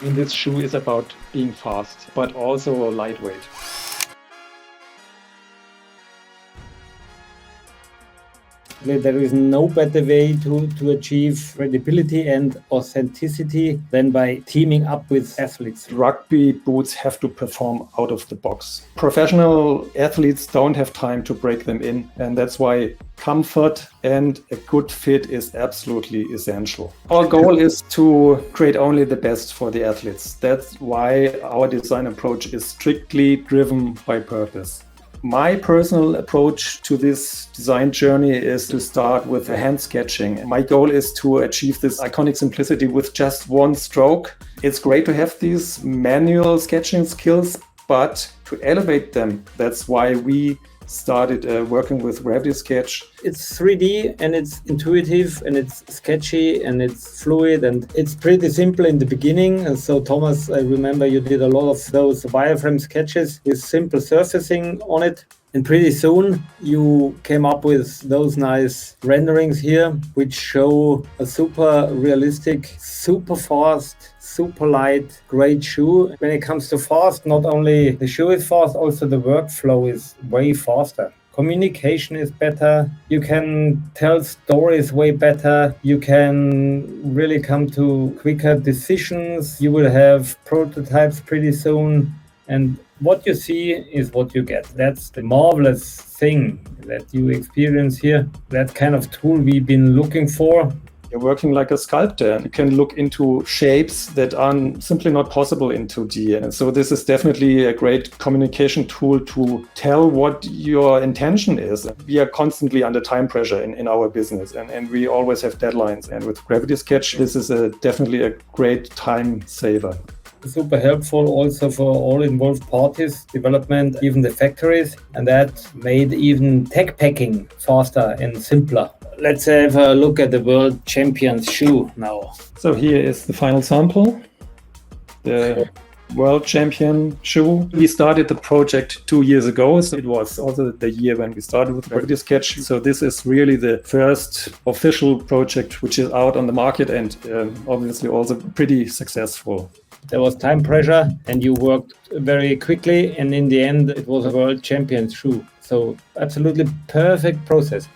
And this shoe is about being fast, but also lightweight. There is no better way to achieve credibility and authenticity than by teaming up with athletes. Rugby boots have to perform out of the box. Professional athletes don't have time to break them in, and that's why comfort and a good fit is absolutely essential. Our goal is to create only the best for the athletes. That's why our design approach is strictly driven by purpose. My personal approach to this design journey is to start with hand sketching. My goal is to achieve this iconic simplicity with just one stroke. It's great to have these manual sketching skills, but to elevate them, that's why we started working with Gravity Sketch. It's 3D and it's intuitive and it's sketchy and it's fluid and it's pretty simple in the beginning. And so Thomas, I remember you did a lot of those wireframe sketches with simple surfacing on it. And pretty soon you came up with those nice renderings here, which show a super realistic, super fast, super light, great shoe. When it comes to fast, not only the shoe is fast, also the workflow is way faster. Communication is better. You can tell stories way better. You can really come to quicker decisions. You will have prototypes pretty soon. And what you see is what you get. That's the marvelous thing that you experience here. That kind of tool we've been looking for. You're working like a sculptor. You can look into shapes that are simply not possible in 2D. And so this is definitely a great communication tool to tell what your intention is. We are constantly under time pressure in our business, and we always have deadlines. And with Gravity Sketch, this is definitely a great time saver. Super helpful also for all involved parties, development, even the factories, and that made even tech packing faster and simpler. Let's have a look at the world champion's shoe now. So here is the final sample, the world champion shoe. We started the project 2 years ago, so it was also the year when we started with Gravity Sketch. So this is really the first official project which is out on the market and obviously also pretty successful. There was time pressure and you worked very quickly, and in the end it was a world champion shoe. So absolutely perfect process.